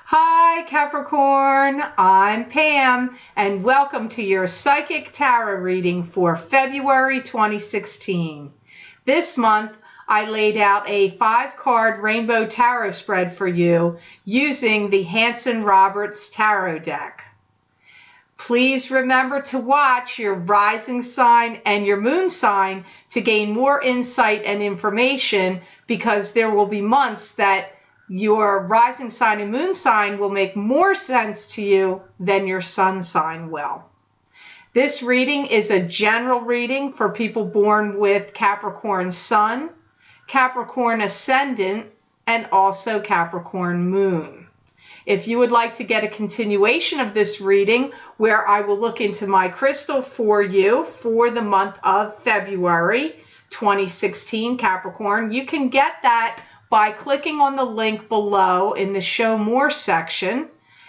Hi Capricorn, I'm Pam and welcome to your Psychic Tarot reading for February 2016. This month I laid out a 5-card rainbow tarot spread for you using the Hanson-Roberts tarot deck. Please remember to watch your rising sign and your moon sign to gain more insight and information, because there will be months that your rising sign and moon sign will make more sense to you than your sun sign will. This reading is a general reading for people born with Capricorn sun, Capricorn ascendant, and also Capricorn moon. If you would like to get a continuation of this reading, where I will look into my crystal for you for the month of February 2016 Capricorn, you can get that by clicking on the link below in the Show More section,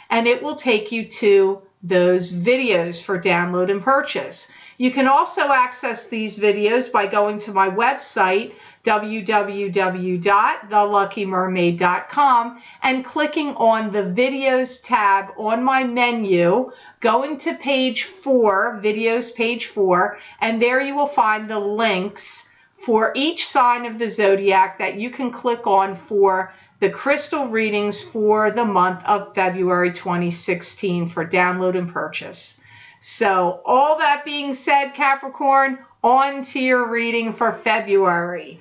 and it will take you to those videos for download and purchase. You can also access these videos by going to my website, www.theluckymermaid.com, and clicking on the Videos tab on my menu, going to page 4, Videos page 4, and there you will find the links for each sign of the zodiac that you can click on for the crystal readings for the month of February 2016 for download and purchase. So all that being said, Capricorn, on to your reading for February.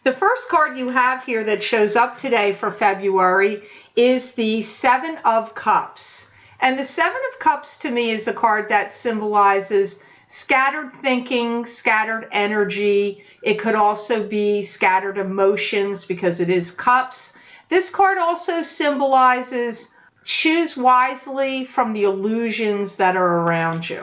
The first card you have here that shows up today for February is the 7 of Cups. And the 7 of Cups to me is a card that symbolizes scattered thinking, scattered energy. It could also be scattered emotions because it is cups. This card also symbolizes choose wisely from the illusions that are around you.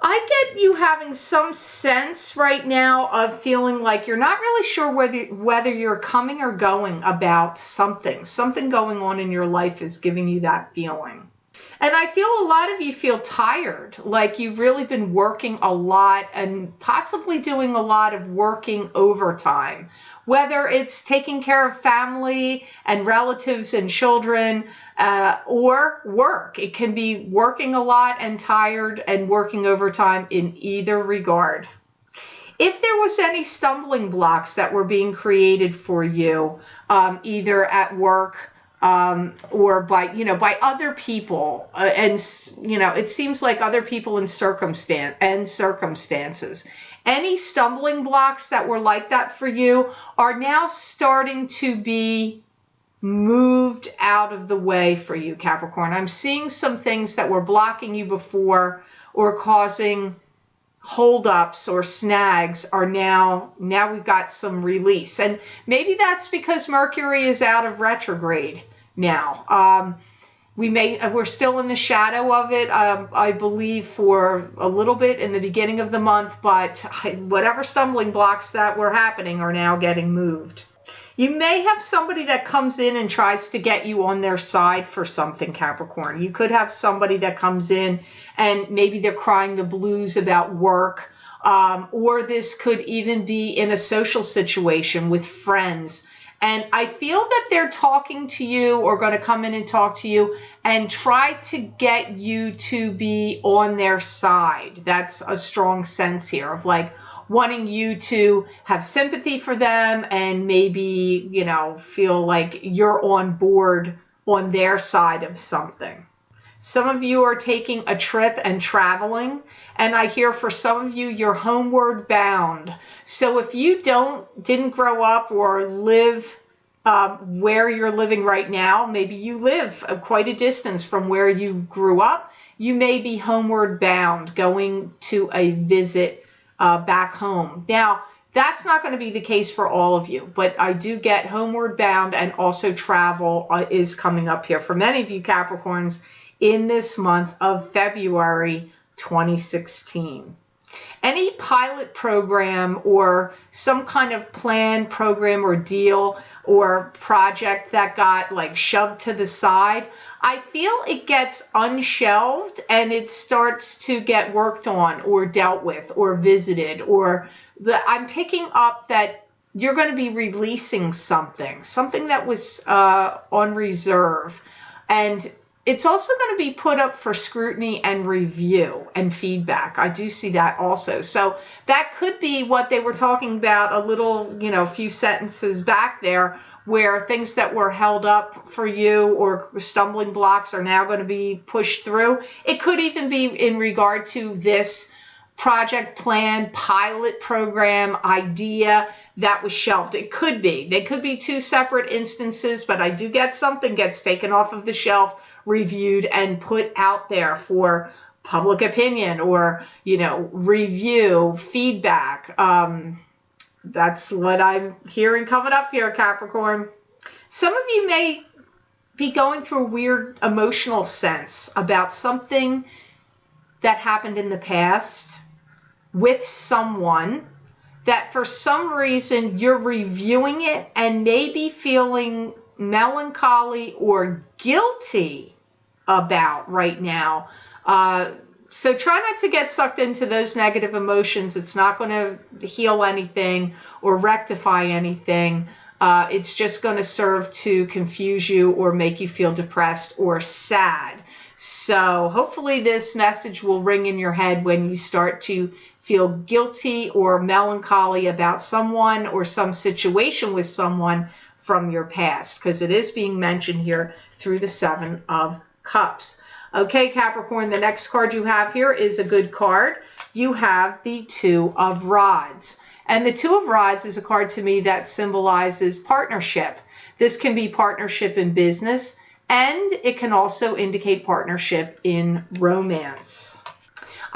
I get you having some sense right now of feeling like you're not really sure whether you're coming or going about something. Something going on in your life is giving you that feeling. And I feel a lot of you feel tired, like you've really been working a lot and possibly doing a lot of working overtime, whether it's taking care of family and relatives and children or work. It can be working a lot and tired and working overtime in either regard. If there was any stumbling blocks that were being created for you, either at work, or by other people, and it seems like other people and circumstances. Any stumbling blocks that were like that for you are now starting to be moved out of the way for you, Capricorn. I'm seeing some things that were blocking you before or causing holdups or snags are now we've got some release. And maybe that's because Mercury is out of retrograde now. We're still in the shadow of it, I believe, for a little bit in the beginning of the month, but whatever stumbling blocks that were happening are now getting moved. You may have somebody that comes in and tries to get you on their side for something, Capricorn. You could have somebody that comes in and maybe they're crying the blues about work, or this could even be in a social situation with friends. And I feel that they're talking to you or going to come in and talk to you and try to get you to be on their side. That's a strong sense here of like wanting you to have sympathy for them and maybe, feel like you're on board on their side of something. Some of you are taking a trip and traveling, and I hear for some of you, you're homeward bound. So if you didn't grow up or live where you're living right now, maybe you live quite a distance from where you grew up, you may be homeward bound, going to a visit back home. Now, that's not going to be the case for all of you, but I do get homeward bound, and also travel is coming up here for many of you Capricorns in this month of February 2016. Any pilot program or some kind of plan, program, or deal or project that got like shoved to the side, I feel it gets unshelved and it starts to get worked on or dealt with or visited, or I'm picking up that you're going to be releasing something that was on reserve. And it's also going to be put up for scrutiny and review and feedback. I do see that also. So that could be what they were talking about a little, a few sentences back there, where things that were held up for you or stumbling blocks are now going to be pushed through. It could even be in regard to this project plan, pilot program, idea that was shelved. It could be. They could be two separate instances, but I do get something gets taken off of the shelf, reviewed, and put out there for public opinion or, review, feedback. That's what I'm hearing coming up here, Capricorn. Some of you may be going through a weird emotional sense about something that happened in the past with someone that for some reason you're reviewing it and maybe feeling melancholy or guilty about right now. So try not to get sucked into those negative emotions. It's not going to heal anything or rectify anything. It's just going to serve to confuse you or make you feel depressed or sad. So hopefully this message will ring in your head when you start to feel guilty or melancholy about someone or some situation with someone from your past, because it is being mentioned here through the Seven of Cups. Okay, Capricorn, the next card you have here is a good card. You have the Two of Rods. And the Two of Rods is a card to me that symbolizes partnership. This can be partnership in business, and it can also indicate partnership in romance.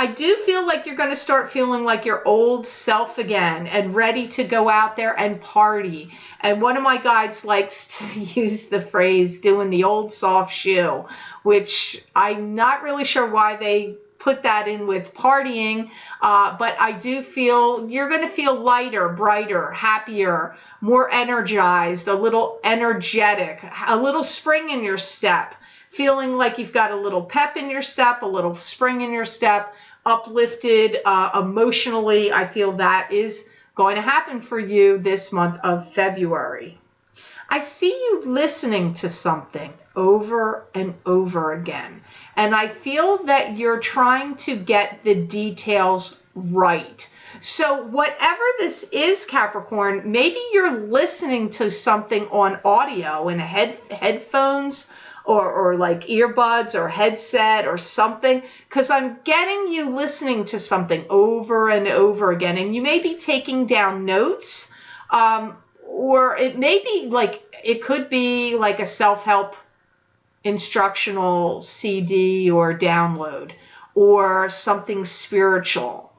I do feel like you're going to start feeling like your old self again and ready to go out there and party. And one of my guides likes to use the phrase doing the old soft shoe, which I'm not really sure why they put that in with partying, but I do feel you're going to feel lighter, brighter, happier, more energized, a little energetic, a little spring in your step, feeling like you've got a little pep in your step, a little spring in your step, uplifted emotionally. I feel that is going to happen for you this month of February. I see you listening to something over and over again, and I feel that you're trying to get the details right. So whatever this is, Capricorn, maybe you're listening to something on audio in headphones or like earbuds or headset or something, because I'm getting you listening to something over and over again, and you may be taking down notes, or it may be like, it could be like a self-help instructional CD or download, or something spiritual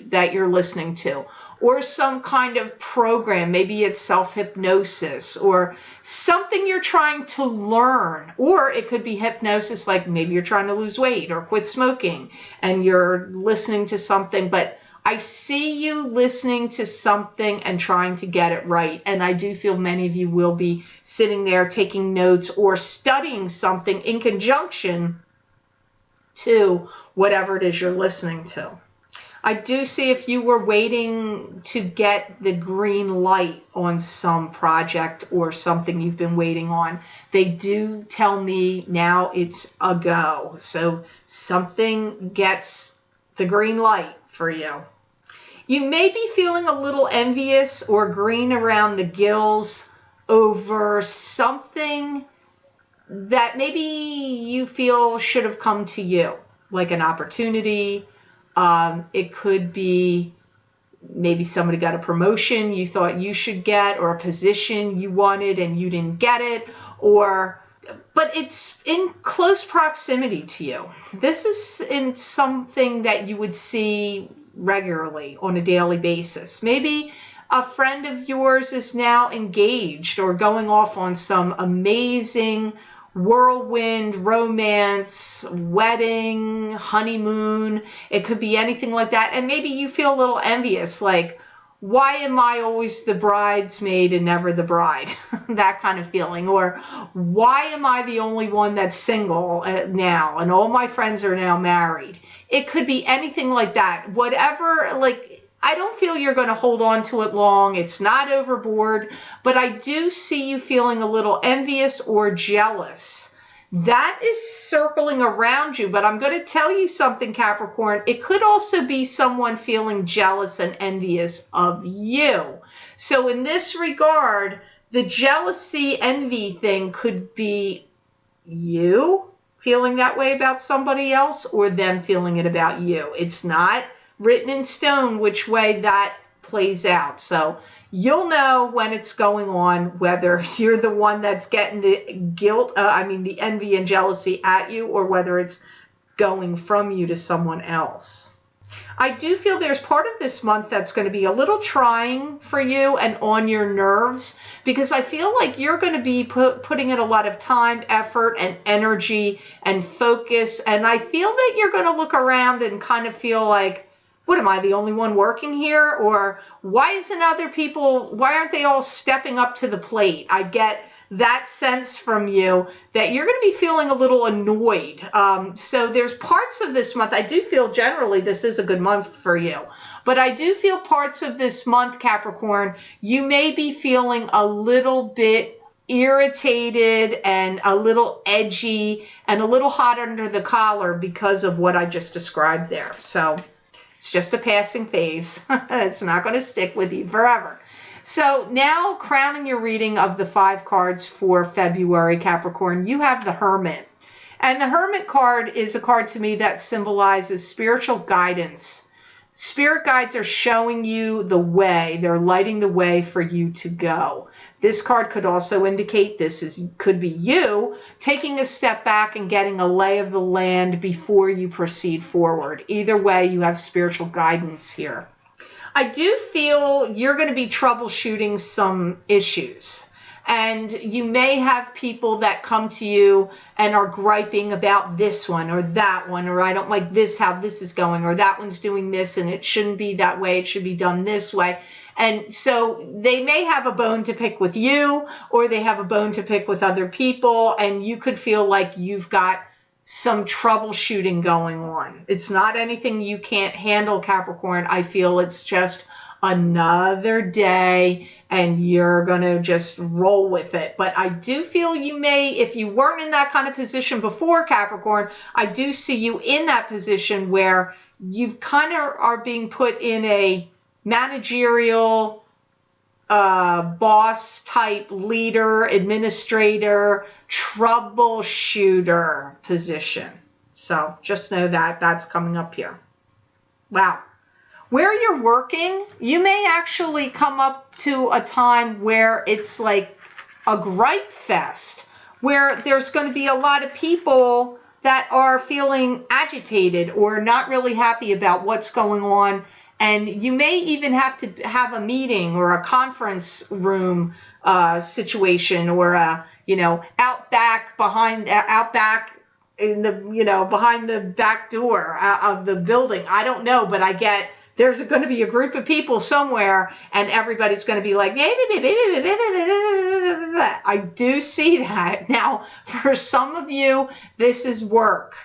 that you're listening to, or some kind of program. Maybe it's self-hypnosis or something you're trying to learn, or it could be hypnosis, like maybe you're trying to lose weight or quit smoking and you're listening to something. But I see you listening to something and trying to get it right. And I do feel many of you will be sitting there taking notes or studying something in conjunction to whatever it is you're listening to. I do see if you were waiting to get the green light on some project or something you've been waiting on, they do tell me now it's a go. So something gets the green light for you. You may be feeling a little envious or green around the gills over something that maybe you feel should have come to you, like an opportunity. It could be maybe somebody got a promotion you thought you should get, or a position you wanted and you didn't get it, but it's in close proximity to you. This is in something that you would see regularly on a daily basis. Maybe a friend of yours is now engaged or going off on some amazing whirlwind romance, wedding, honeymoon. It could be anything like that. And maybe you feel a little envious, like, why am I always the bridesmaid and never the bride? That kind of feeling. Or why am I the only one that's single now and all my friends are now married? It could be anything like that. Whatever, like, I don't feel you're going to hold on to it long. It's not overboard, but I do see you feeling a little envious or jealous. That is circling around you, but I'm going to tell you something, Capricorn. It could also be someone feeling jealous and envious of you. So in this regard, the jealousy, envy thing could be you feeling that way about somebody else or them feeling it about you. It's not written in stone which way that plays out. So you'll know when it's going on, whether you're the one that's getting the guilt, the envy and jealousy at you, or whether it's going from you to someone else. I do feel there's part of this month that's going to be a little trying for you and on your nerves, because I feel like you're going to be putting in a lot of time, effort, and energy and focus. And I feel that you're going to look around and kind of feel like, what, am I the only one working here? Or why aren't they all stepping up to the plate? I get that sense from you that you're going to be feeling a little annoyed. So there's parts of this month, I do feel generally this is a good month for you, but I do feel parts of this month, Capricorn, you may be feeling a little bit irritated and a little edgy and a little hot under the collar because of what I just described there. So it's just a passing phase. It's not going to stick with you forever. So now, crowning your reading of the 5 cards for February, Capricorn, you have the Hermit. And the Hermit card is a card to me that symbolizes spiritual guidance. Spirit guides are showing you the way. They're lighting the way for you to go. This card could also indicate could be you taking a step back and getting a lay of the land before you proceed forward. Either way, you have spiritual guidance here. I do feel you're going to be troubleshooting some issues. And you may have people that come to you and are griping about this one or that one, or I don't like this, how this is going, or that one's doing this and it shouldn't be that way, it should be done this way. And so they may have a bone to pick with you, or they have a bone to pick with other people, and you could feel like you've got some troubleshooting going on. It's not anything you can't handle, Capricorn. I feel it's just another day and you're going to just roll with it. But I do feel you may, if you weren't in that kind of position before, Capricorn, I do see you in that position where you've kind of are being put in a managerial boss type leader, administrator, troubleshooter position. So just know that that's coming up here. Wow. Where you're working, you may actually come up to a time where it's like a gripe fest, where there's going to be a lot of people that are feeling agitated or not really happy about what's going on. And you may even have to have a meeting or a conference room situation, or out back in the behind the back door of the building. I don't know, but I get there's going to be a group of people somewhere, and everybody's going to be like, I do see that. Now, for some of you, this is work,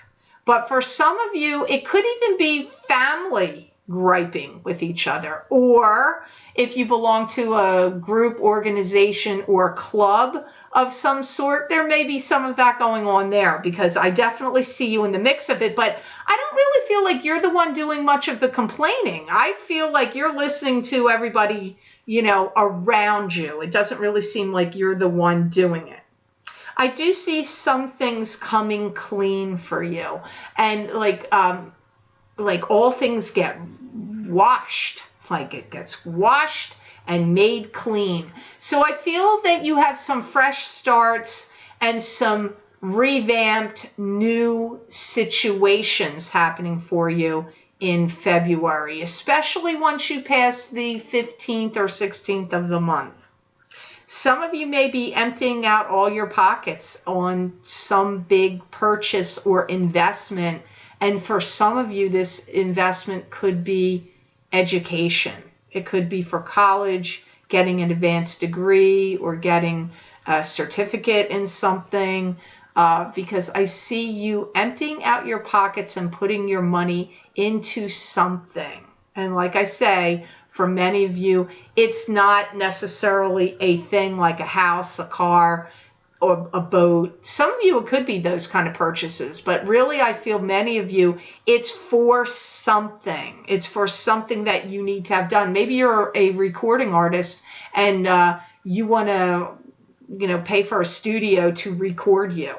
but for some of you, it could even be family griping with each other, or if you belong to a group, organization, or club of some sort, there may be some of that going on there, because I definitely see you in the mix of it. But I don't really feel like you're the one doing much of the complaining. I feel like you're listening to everybody, around you. It doesn't really seem like you're the one doing it. I do see some things coming clean for you, and like all things get washed, like it gets washed and made clean. So I feel that you have some fresh starts and some revamped new situations happening for you in February, especially once you pass the 15th or 16th of the month. Some of you may be emptying out all your pockets on some big purchase or investment. And for some of you, this investment could be education. It could be for college, getting an advanced degree, or getting a certificate in something, because I see you emptying out your pockets and putting your money into something. And like I say, for many of you, it's not necessarily a thing like a house, a car, or a boat. Some of you, it could be those kind of purchases, but really I feel many of you, it's for something. It's for something that you need to have done. Maybe you're a recording artist and you want to, pay for a studio to record you.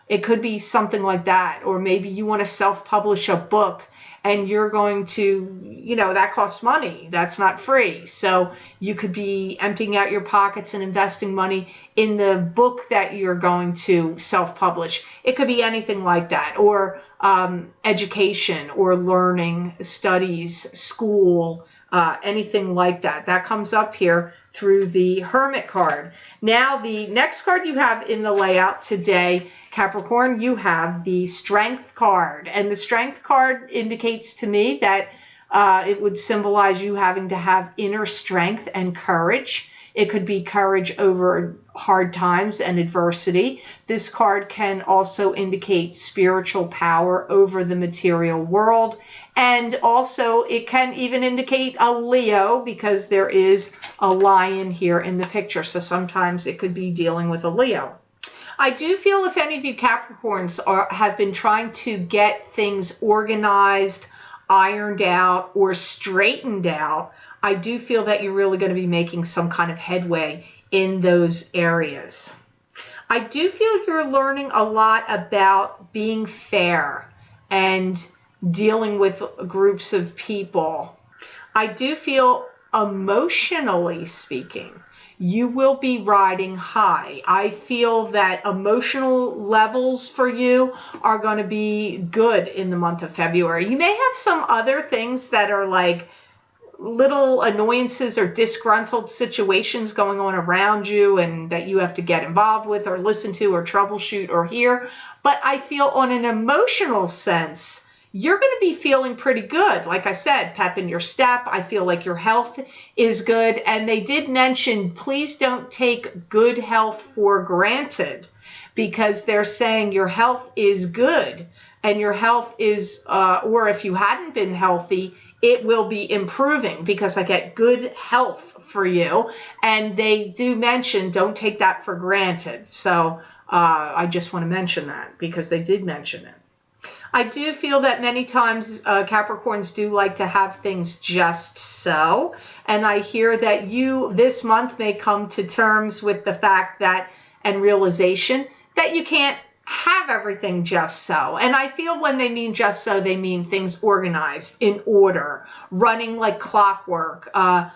It could be something like that. Or maybe you want to self-publish a book and you're going to, that costs money. That's not free. So you could be emptying out your pockets and investing money in the book that you're going to self-publish. It could be anything like that, or education or learning, studies, school, anything like that. That comes up here through the Hermit card. Now, the next card you have in the layout today, Capricorn, you have the Strength card. And the Strength card indicates to me that it would symbolize you having to have inner strength and courage. It could be courage over hard times and adversity. This card can also indicate spiritual power over the material world. And also it can even indicate a Leo, because there is a lion here in the picture. So sometimes it could be dealing with a Leo. I do feel if any of you Capricorns have been trying to get things organized, ironed out, or straightened out, I do feel that you're really going to be making some kind of headway in those areas. I do feel you're learning a lot about being fair and dealing with groups of people. I do feel, emotionally speaking, you will be riding high. I feel that emotional levels for you are going to be good in the month of February. You may have some other things that are like little annoyances or disgruntled situations going on around you and that you have to get involved with or listen to or troubleshoot or hear. But I feel on an emotional sense, you're going to be feeling pretty good. Like I said, pep in your step. I feel like your health is good. And they did mention, please don't take good health for granted, because they're saying your health is good and your health is, or if you hadn't been healthy, it will be improving, because I get good health for you. And they do mention, don't take that for granted. So I just want to mention that because they did mention it. I do feel that many times Capricorns do like to have things just so. And I hear that you this month may come to terms with the fact that, and realization that you can't have everything just so. And I feel when they mean just so, they mean things organized, in order, running like clockwork. When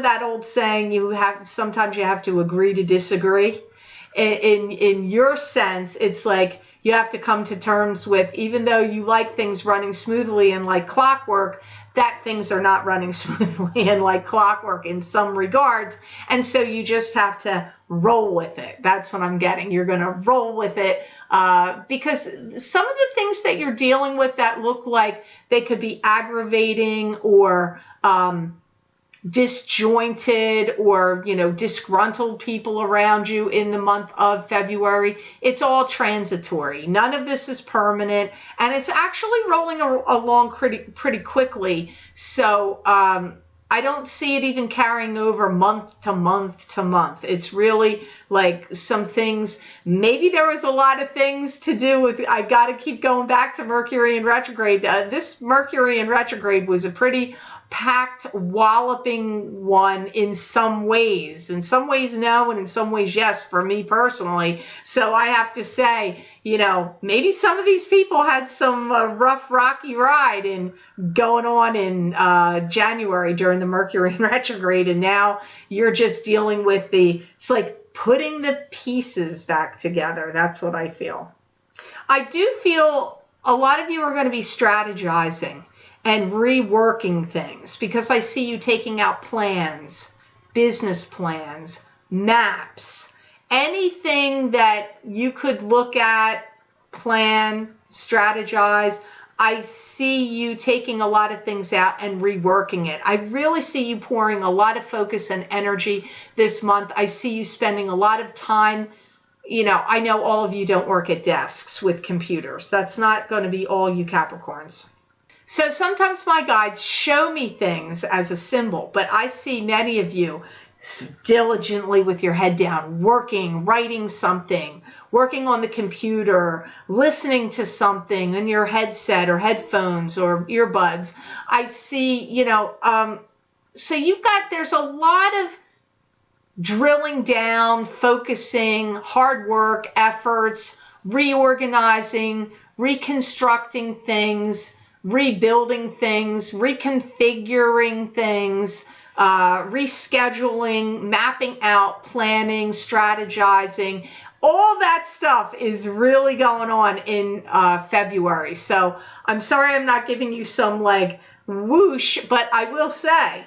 that old saying, sometimes you have to agree to disagree. In your sense, it's like you have to come to terms with, even though you like things running smoothly and like clockwork, that things are not running smoothly and like clockwork in some regards. And so you just have to roll with it. That's what I'm getting. You're going to roll with it because some of the things that you're dealing with that look like they could be aggravating or disjointed or, disgruntled people around you in the month of February, it's all transitory. None of this is permanent, and it's actually rolling along pretty quickly. So I don't see it even carrying over month to month to month. It's really like some things, maybe there was a lot of things to do with, I got to keep going back to Mercury in retrograde. This Mercury in retrograde was a pretty packed, walloping one in some ways. In some ways, no, and in some ways, yes, for me personally. So I have to say, maybe some of these people had some rough, rocky ride in going on in January during the Mercury in retrograde, and now you're just dealing with it's like putting the pieces back together. That's what I feel. I do feel a lot of you are going to be strategizing and reworking things, because I see you taking out plans, business plans, maps, anything that you could look at, plan, strategize. I see you taking a lot of things out and reworking it. I really see you pouring a lot of focus and energy this month. I see you spending a lot of time. I know all of you don't work at desks with computers. That's not going to be all you Capricorns. So sometimes my guides show me things as a symbol, but I see many of you diligently with your head down, working, writing something, working on the computer, listening to something in your headset or headphones or earbuds. I see, so there's a lot of drilling down, focusing, hard work, efforts, reorganizing, reconstructing things, rebuilding things, reconfiguring things, rescheduling, mapping out, planning, strategizing. All that stuff is really going on in February. So I'm sorry I'm not giving you some like whoosh, but I will say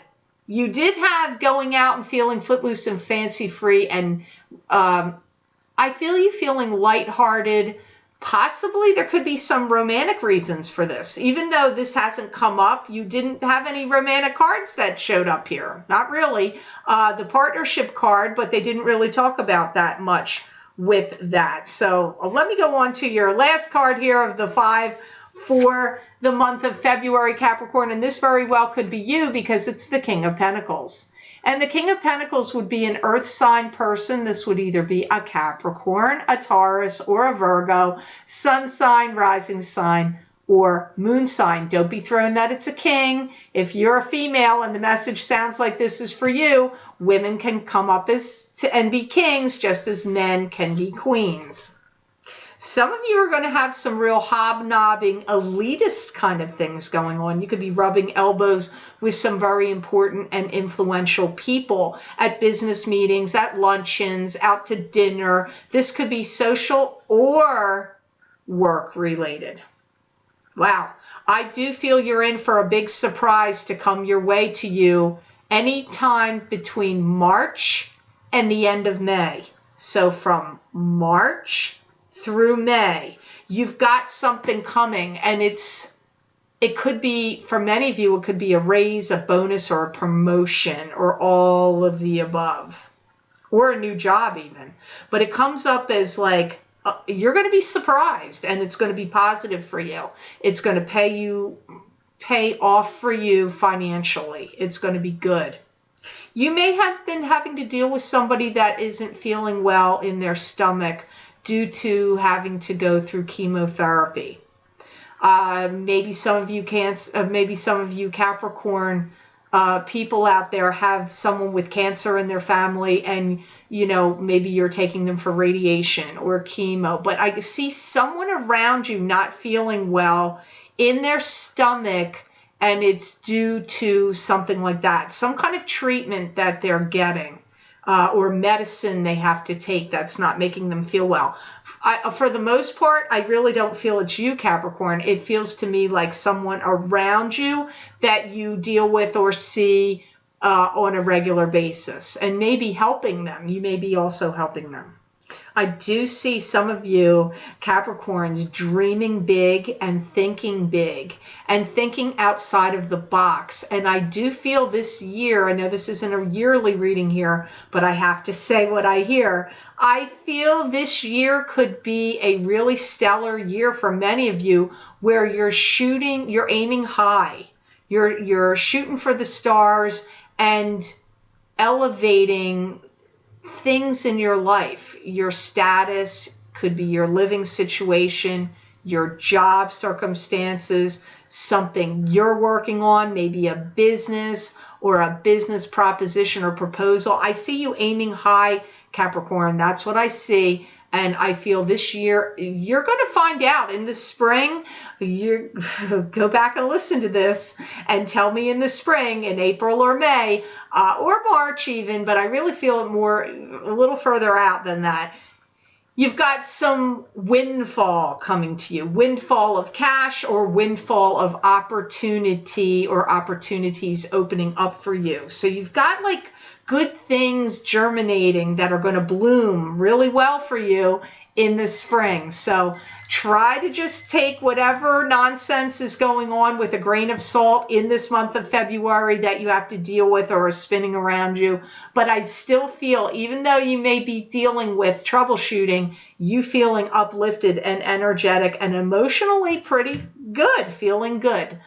you did have going out and feeling footloose and fancy free, and I feel you feeling lighthearted. Possibly there could be some romantic reasons for this. Even though this hasn't come up, you didn't have any romantic cards that showed up here. Not really. The partnership card, but they didn't really talk about that much with that. So let me go on to your last card here of the 5 for the month of February, Capricorn. And this very well could be you because it's the King of Pentacles. And the King of Pentacles would be an earth sign person. This would either be a Capricorn, a Taurus, or a Virgo, sun sign, rising sign, or moon sign. Don't be thrown that it's a king. If you're a female and the message sounds like this is for you, women can come up and be kings just as men can be queens. Some of you are going to have some real hobnobbing, elitist kind of things going on. You could be rubbing elbows with some very important and influential people at business meetings, at luncheons, out to dinner. This could be social or work related. Wow. I do feel you're in for a big surprise to come your way to you anytime between March and the end of May. So from March through May, you've got something coming, and it could be, for many of you, it could be a raise, a bonus, or a promotion, or all of the above, or a new job even. But it comes up as like, you're going to be surprised, and it's going to be positive for you. It's going to pay off for you financially. It's going to be good. You may have been having to deal with somebody that isn't feeling well in their stomach due to having to go through chemotherapy. Maybe some of you Capricorn people out there have someone with cancer in their family, and maybe you're taking them for radiation or chemo. But I see someone around you not feeling well in their stomach, and it's due to something like that, some kind of treatment that they're getting. Or medicine they have to take that's not making them feel well. For the most part, I really don't feel it's you, Capricorn. It feels to me like someone around you that you deal with or see on a regular basis, and maybe helping them. You may be also helping them. I do see some of you Capricorns dreaming big and thinking outside of the box. And I do feel this year, I know this isn't a yearly reading here, but I have to say what I hear. I feel this year could be a really stellar year for many of you, where you're aiming high. You're shooting for the stars and elevating things in your life. Your status could be your living situation, your job circumstances, something you're working on, maybe a business or a business proposition or proposal. I see you aiming high, Capricorn. That's what I see. And I feel this year, you're going to find out in the spring. You go back and listen to this and tell me in the spring, in April or May, or March even, but I really feel it a little further out than that. You've got some windfall coming to you, windfall of cash or windfall of opportunity or opportunities opening up for you. So you've got like good things germinating that are going to bloom really well for you in the spring. So try to just take whatever nonsense is going on with a grain of salt in this month of February that you have to deal with or is spinning around you. But I still feel, even though you may be dealing with troubleshooting, you feeling uplifted and energetic and emotionally pretty good, feeling good.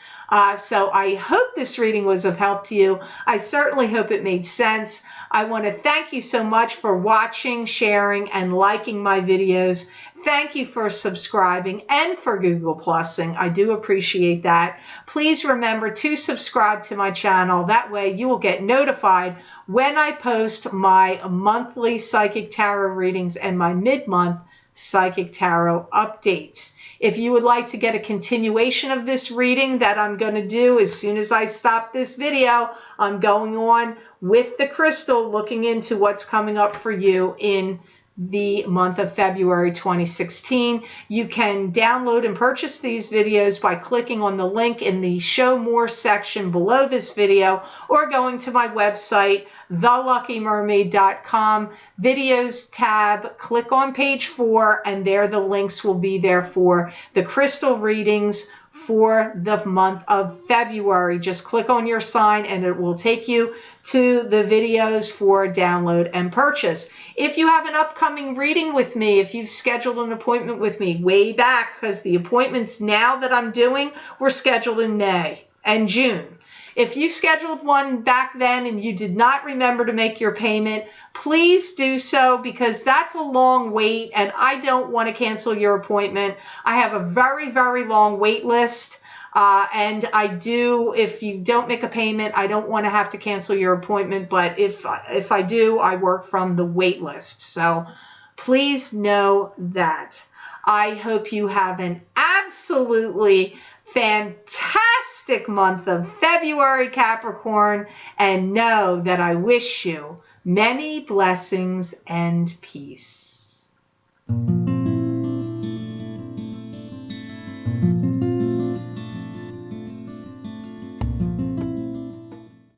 So I hope this reading was of help to you. I certainly hope it made sense. I want to thank you so much for watching, sharing, and liking my videos. Thank you for subscribing and for Google Plusing. I do appreciate that. Please remember to subscribe to my channel. That way you will get notified when I post my monthly Psychic Tarot readings and my mid-month Psychic Tarot updates. If you would like to get a continuation of this reading that I'm going to do as soon as I stop this video, I'm going on with the crystal, looking into what's coming up for you in the month of February 2016. You can download and purchase these videos by clicking on the link in the Show More section below this video, or going to my website, theluckymermaid.com, Videos tab, click on page 4, and there the links will be there for the crystal readings for the month of February. Just click on your sign and it will take you to the videos for download and purchase. If you have an upcoming reading with me, if you've scheduled an appointment with me way back, because the appointments now that I'm doing were scheduled in May and June. If you scheduled one back then and you did not remember to make your payment, please do so, because that's a long wait and I don't want to cancel your appointment. I have a very, very long wait list. And I do, if you don't make a payment, I don't want to have to cancel your appointment. But if I do, I work from the wait list. So please know that. I hope you have an absolutely fantastic month of February, Capricorn, and know that I wish you many blessings and peace.